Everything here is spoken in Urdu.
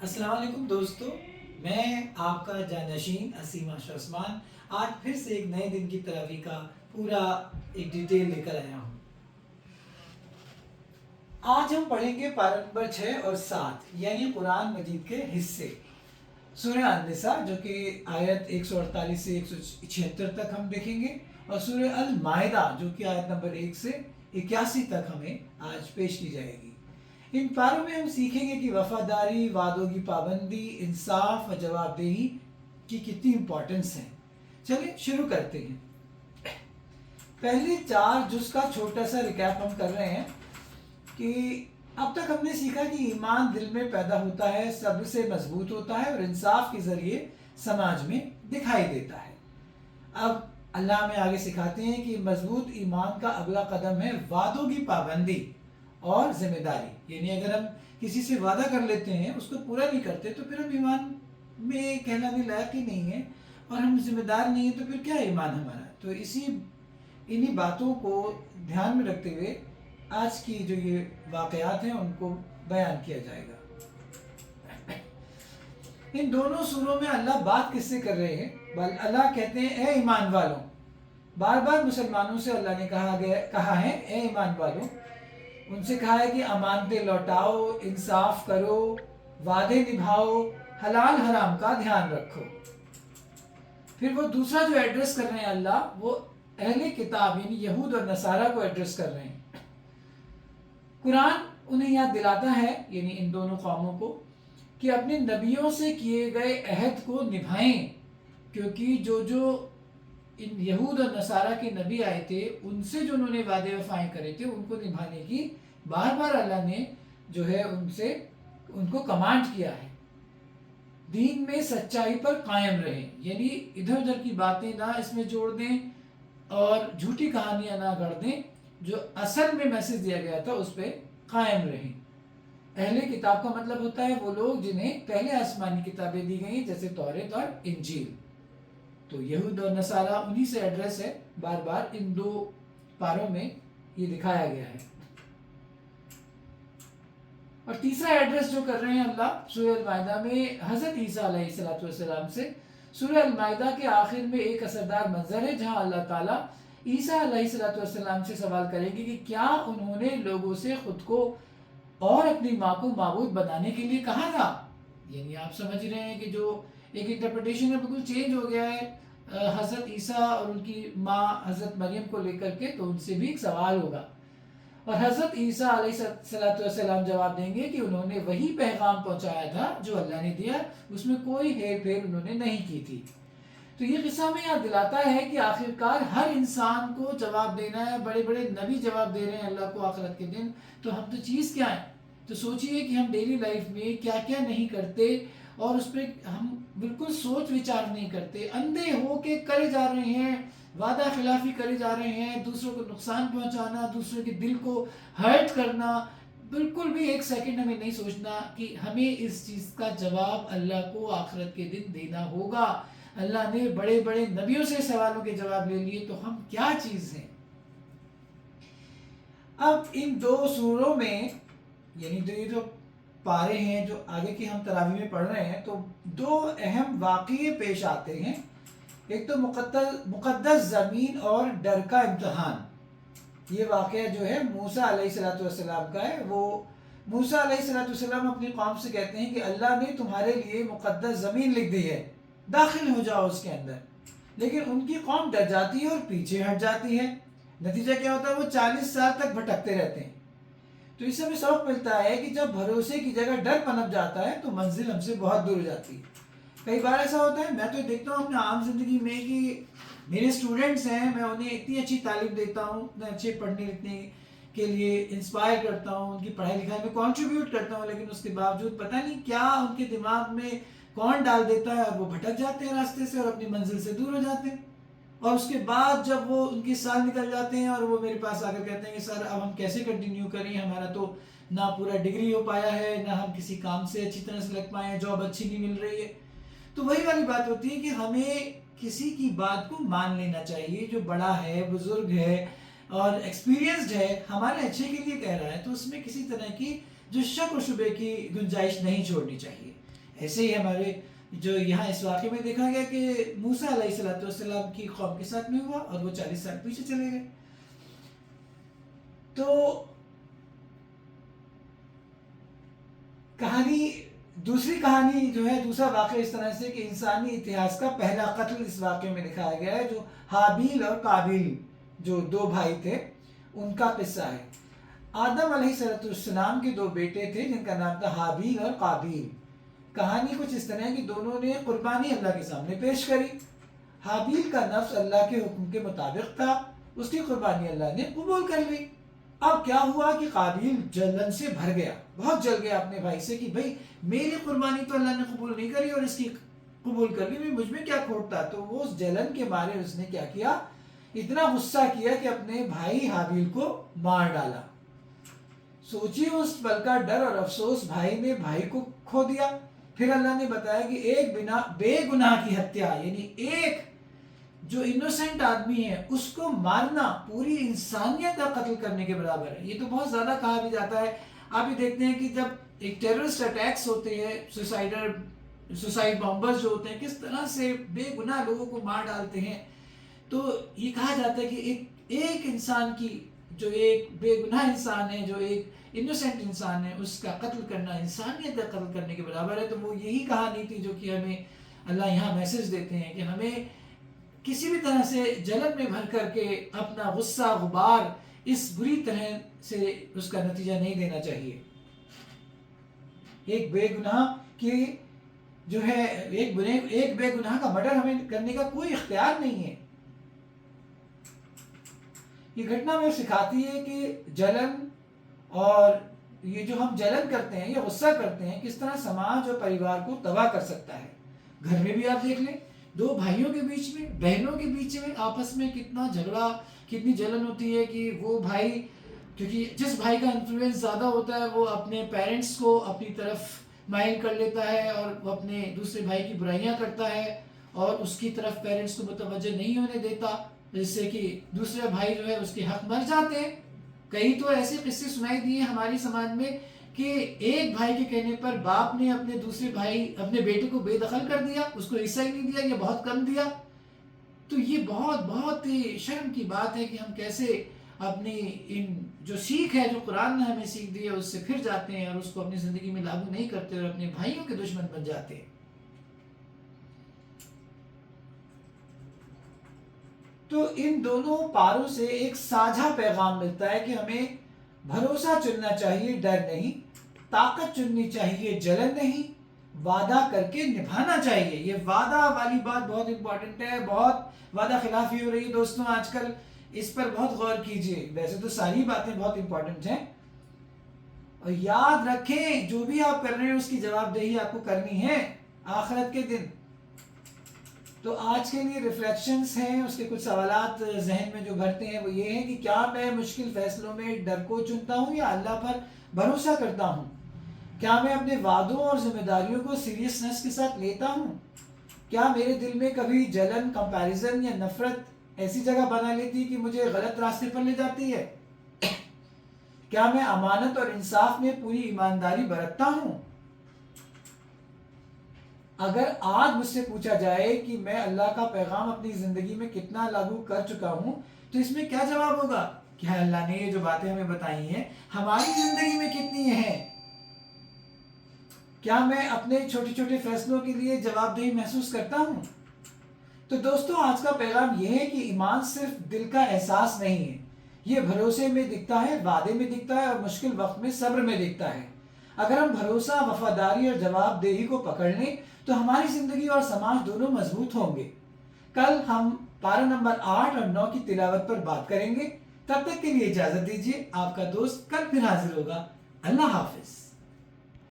السلام علیکم دوستو، میں آپ کا جانشین اسیم عثمان آج پھر سے ایک نئے دن کی تراویح کا پورا ایک ڈیٹیل لے کر آیا ہوں۔ آج ہم پڑھیں گے پارہ نمبر 6 اور 7 یعنی قرآن مجید کے حصے سورہ النساء جو کہ آیت 148 سے 176 تک ہم دیکھیں گے، اور سورہ المائدہ جو کہ آیت نمبر 1 سے 81 تک ہمیں آج پیش کی جائے گی۔ ان پاروں میں ہم سیکھیں گے کہ وفاداری، وعدوں کی پابندی، انصاف و جواب دہی کی کتنی امپورٹنس ہے۔ چلیں شروع کرتے ہیں۔ پہلے 4 جز کا چھوٹا سا ریکیپ ہم کر رہے ہیں کہ اب تک ہم نے سیکھا کہ ایمان دل میں پیدا ہوتا ہے، صبر سے مضبوط ہوتا ہے اور انصاف کے ذریعے سماج میں دکھائی دیتا ہے۔ اب اللہ ہمیں آگے سکھاتے ہیں کہ مضبوط ایمان کا اگلا قدم ہے وعدوں کی پابندی اور ذمہ داری، یعنی اگر ہم کسی سے وعدہ کر لیتے ہیں اس کو پورا نہیں کرتے تو پھر ہم ایمان میں کہلانے لائق ہی نہیں ہیں، اور ہم ذمہ دار نہیں ہیں تو پھر کیا ایمان ہمارا۔ تو انہی باتوں کو دھیان میں رکھتے ہوئے آج کی جو یہ واقعات ہیں ان کو بیان کیا جائے گا۔ ان دونوں سوروں میں اللہ بات کس سے کر رہے ہیں؟ اللہ کہتے ہیں اے ایمان والوں، بار بار مسلمانوں سے اللہ نے کہا ہے اے ایمان والوں، ان سے کہا ہے کہ امانتیں لوٹاؤ، انصاف کرو، وعدے نبھاؤ، حلال حرام کا دھیان رکھو۔ پھر وہ دوسرا جو ایڈریس کر رہے ہیں اللہ، وہ اہل کتاب یعنی یہود اور نصارہ کو ایڈریس کر رہے ہیں۔ قرآن انہیں یاد دلاتا ہے یعنی ان دونوں قوموں کو کہ اپنے نبیوں سے کیے گئے عہد کو نبھائیں، کیونکہ جو ان یہود اور نصارہ کے نبی آئے تھے ان سے جو انہوں نے وعدے وفائیں کرے تھے ان کو نبھانے کی بار بار اللہ نے جو ہے ان کو کمانڈ کیا ہے۔ دین میں سچائی پر قائم رہیں، یعنی ادھر ادھر کی باتیں نہ اس میں جوڑ دیں اور جھوٹی کہانیاں نہ گڑھ دیں، جو اصل میں میسج دیا گیا تھا اس پہ قائم رہیں۔ اہل کتاب کا مطلب ہوتا ہے وہ لوگ جنہیں پہلے آسمانی کتابیں دی گئیں جیسے توریت اور انجیل۔ تو یہود اور نصارہ انہی سے ایڈریس ہے، بار بار ان 2 پاروں میں یہ دکھایا گیا ہے۔ اور تیسرا ایڈریس جو کر رہے ہیں اللہ سورہ المائدہ میں حضرت عیسیٰ علیہ السلام سے۔ سورہ المائدہ کے آخر میں ایک اثردار منظر ہے جہاں اللہ تعالیٰ عیسیٰ علیہ السلام سے سوال کریں گے کہ کیا انہوں نے لوگوں سے خود کو اور اپنی ماں کو معبود بنانے کے لیے کہا تھا؟ یعنی آپ سمجھ رہے ہیں کہ جو ایک انٹرپریٹیشن ہے بالکل چینج ہو گیا ہے حضرت عیسیٰ اور ان کی ماں حضرت مریم کو لے کر کے، تو ان سے بھی ایک سوال ہوگا، اور حضرت عیسیٰ علیہ السلام جواب دیں گے کہ انہوں نے وہی پیغام پہنچایا تھا جو اللہ نے دیا، اس میں کوئی ہیر پھیر انہوں نے نہیں کی تھی۔ تو یہ قصہ ہمیں یاد دلاتا ہے کہ آخرکار ہر انسان کو جواب دینا ہے، بڑے بڑے نبی جواب دے رہے ہیں اللہ کو آخرت کے دن، تو ہم تو چیز کیا ہے؟ تو سوچئے کہ ہم ڈیلی لائف میں کیا کیا نہیں کرتے، اور اس پہ ہم بالکل سوچ وچار نہیں کرتے، اندھے ہو کے کرے جا رہے ہیں، وعدہ خلافی کرے جا رہے ہیں، دوسروں کو نقصان پہنچانا، دوسروں کے دل کو ہرٹ کرنا، بالکل بھی ایک سیکنڈ ہمیں نہیں سوچنا کہ ہمیں اس چیز کا جواب اللہ کو آخرت کے دن دینا ہوگا۔ اللہ نے بڑے بڑے نبیوں سے سوالوں کے جواب لے لیے، تو ہم کیا چیز ہیں؟ اب ان 2 سوروں میں یعنی یہ جو پارے ہیں جو آگے کی ہم تراویح میں پڑھ رہے ہیں، تو 2 اہم واقعے پیش آتے ہیں۔ ایک تو مقدس زمین اور ڈر کا امتحان۔ یہ واقعہ جو ہے موسیٰ علیہ السلام کا ہے۔ وہ موسیٰ علیہ السلام اپنی قوم سے کہتے ہیں کہ اللہ نے تمہارے لیے مقدس زمین لکھ دی ہے، داخل ہو جاؤ اس کے اندر، لیکن ان کی قوم ڈر جاتی ہے اور پیچھے ہٹ جاتی ہے۔ نتیجہ کیا ہوتا ہے؟ وہ 40 سال تک بھٹکتے رہتے ہیں۔ تو اس سے ہمیں سبق ملتا ہے کہ جب بھروسے کی جگہ ڈر پنپ جاتا ہے تو منزل ہم سے بہت دور ہو جاتی ہے۔ کئی بار ایسا ہوتا ہے، میں تو دیکھتا ہوں اپنے عام زندگی میں کہ میرے اسٹوڈنٹس ہیں، میں انہیں اتنی اچھی تعلیم دیتا ہوں، اتنے اچھے پڑھنے لکھنے کے لیے انسپائر کرتا ہوں، ان کی پڑھائی لکھائی میں کنٹریبیوٹ کرتا ہوں، لیکن اس کے باوجود پتہ نہیں کیا ان کے دماغ میں کون ڈال دیتا ہے، اور وہ بھٹک جاتے ہیں راستے سے اور اپنی منزل سے دور ہو جاتے ہیں۔ اور اس کے بعد جب وہ ان کے سال نکل جاتے ہیں اور وہ میرے پاس آ کر کہتے ہیں کہ سر اب ہم کیسے کنٹینیو کریں، ہمارا تو نہ پورا ڈگری ہو پایا ہے، نہ ہم کسی کام سے اچھی طرح سے لگ پائے ہیں، جاب اچھی نہیں مل رہی ہے۔ تو وہی والی بات ہوتی ہے کہ ہمیں کسی کی بات کو مان لینا چاہیے، جو بڑا ہے، بزرگ ہے اور ایکسپیرینسڈ ہے، ہمارے اچھے کے لیے کہہ رہا ہے، تو اس میں کسی طرح کی جو شک و شبے کی گنجائش نہیں چھوڑنی چاہیے۔ ایسے ہی ہمارے جو یہاں اس واقعے میں دیکھا گیا کہ موسیٰ علیہ السلام کی قوم کے ساتھ میں ہوا اور وہ 40 سال پیچھے چلے گئے. تو کہانی دوسری کہانی جو ہے دوسرا واقعہ اس طرح سے کہ انسانی اتہاس کا پہلا قتل اس واقعے میں دکھایا گیا ہے جو حابیل اور قابیل جو دو بھائی تھے ان کا قصہ ہے. آدم علیہ السلام کے دو بیٹے تھے جن کا نام تھا حابیل اور قابیل. کہانی کچھ اس طرح ہے کہ دونوں نے قربانی اللہ کے سامنے پیش کری. حابیل کا نفس اللہ کے حکم کے مطابق تھا, اس کی قربانی اللہ نے قبول کر لی. اب کیا ہوا کہ قابیل جلن سے بھر گیا, بہت جل گیا اپنے بھائی سے کہ بھائی میری قربانی تو اللہ نے قبول نہیں کری اور اس کی قبول کر لی, مجھ میں کیا کھوٹ تھا. تو وہ اس جلن کے مارے اس نے کیا کیا, اتنا غصہ کیا کہ اپنے بھائی حابیل کو مار ڈالا. سوچیے اس پل کا ڈر اور افسوس, بھائی نے بھائی کو کھو دیا. پھر اللہ نے بتایا کہ ایک بے گناہ کی ہتیا یعنی ایک جو انوسینٹ آدمی ہے اس کو مارنا پوری انسانیت کا قتل کرنے کے برابر ہے. یہ تو بہت زیادہ کہا بھی جاتا ہے. آپ یہ دیکھتے ہیں کہ جب ایک ٹیررسٹ اٹیکس ہوتے ہیں, سوسائڈ بامبرز جو ہوتے ہیں کس طرح سے بے گناہ لوگوں کو مار ڈالتے ہیں, تو یہ کہا جاتا ہے کہ ایک انسان کی جو ایک بے گناہ انسان ہے, جو ایک انوسینٹ انسان ہے, اس کا قتل کرنا انسانیت کا قتل کرنے کے برابر ہے. تو وہ یہی کہانی تھی جو کہ ہمیں اللہ یہاں میسج دیتے ہیں کہ ہمیں کسی بھی طرح سے جلن میں بھر کر کے اپنا غصہ غبار اس بری طرح سے اس کا نتیجہ نہیں دینا چاہیے. ایک بے گناہ کی جو ہے ایک بے گناہ کا مرڈر ہمیں کرنے کا کوئی اختیار نہیں ہے. یہ گھٹنا ہمیں سکھاتی ہے کہ جلن اور یہ جو ہم جلن کرتے ہیں, یہ غصہ کرتے ہیں, کس طرح سماج اور پریوار کو تباہ کر سکتا ہے. گھر میں بھی آپ دیکھ لیں, دو بھائیوں کے بیچ میں, بہنوں کے بیچ میں آپس میں کتنا جھگڑا, کتنی جلن ہوتی ہے کہ وہ بھائی, کیونکہ جس بھائی کا انفلوئنس زیادہ ہوتا ہے وہ اپنے پیرنٹس کو اپنی طرف مائل کر لیتا ہے اور وہ اپنے دوسرے بھائی کی برائیاں کرتا ہے اور اس کی طرف پیرنٹس کو متوجہ نہیں ہونے دیتا, جس سے کہ دوسرے بھائی جو ہے اس کے حق مر جاتے ہیں. کئی تو ایسے قصے سنائی دیے ہماری سماج میں کہ ایک بھائی کے کہنے پر باپ نے اپنے دوسرے بھائی اپنے بیٹے کو بے دخل کر دیا, اس کو حصہ ہی نہیں دیا یا بہت کم دیا. تو یہ بہت ہی شرم کی بات ہے کہ ہم کیسے اپنی ان جو سیکھ ہے جو قرآن نے ہمیں سیکھ دی ہے اس سے پھر جاتے ہیں اور اس کو اپنی زندگی میں لاگو نہیں کرتے اور اپنے بھائیوں کے دشمن بن جاتے ہیں. تو ان دونوں پاروں سے ایک ساجھا پیغام ملتا ہے کہ ہمیں بھروسہ چننا چاہیے, ڈر نہیں, طاقت چننی چاہیے, جلن نہیں, وعدہ کر کے نبھانا چاہیے. یہ وعدہ والی بات بہت امپورٹنٹ ہے. بہت وعدہ خلافی ہو رہی ہے دوستوں آج کل, اس پر بہت غور کیجیے. ویسے تو ساری باتیں بہت امپورٹنٹ ہیں, اور یاد رکھیں جو بھی آپ کر رہے ہیں اس کی جواب دہی آپ کو کرنی ہے آخرت کے دن. تو آج کے لیے ریفلیکشنز ہیں, اس کے کچھ سوالات ذہن میں جو بھرتے ہیں وہ یہ ہیں کہ کیا میں مشکل فیصلوں میں ڈر کو چنتا ہوں یا اللہ پر بھروسہ کرتا ہوں؟ کیا میں اپنے وعدوں اور ذمہ داریوں کو سیریسنس کے ساتھ لیتا ہوں؟ کیا میرے دل میں کبھی جلن, کمپیریزن یا نفرت ایسی جگہ بنا لیتی کہ مجھے غلط راستے پر لے جاتی ہے؟ کیا میں امانت اور انصاف میں پوری ایمانداری برتتا ہوں؟ اگر آج مجھ سے پوچھا جائے کہ میں اللہ کا پیغام اپنی زندگی میں کتنا لاگو کر چکا ہوں, تو اس میں کیا جواب ہوگا؟ کیا اللہ نے یہ جو باتیں ہمیں بتائی ہیں ہماری زندگی میں کتنی ہیں؟ کیا میں اپنے چھوٹے چھوٹے فیصلوں کے لیے جواب دہی محسوس کرتا ہوں؟ تو دوستوں آج کا پیغام یہ ہے کہ ایمان صرف دل کا احساس نہیں ہے, یہ بھروسے میں دکھتا ہے, وعدے میں دکھتا ہے اور مشکل وقت میں صبر میں دکھتا ہے. اگر ہم بھروسہ, وفاداری اور جواب دہی کو پکڑ لیں تو ہماری زندگی اور سماج دونوں مضبوط ہوں گے. کل ہم پارہ نمبر 8 اور 9 کی تلاوت پر بات کریں گے. تب تک کے لیے اجازت دیجیے, آپ کا دوست کل پھر حاضر ہوگا. اللہ حافظ.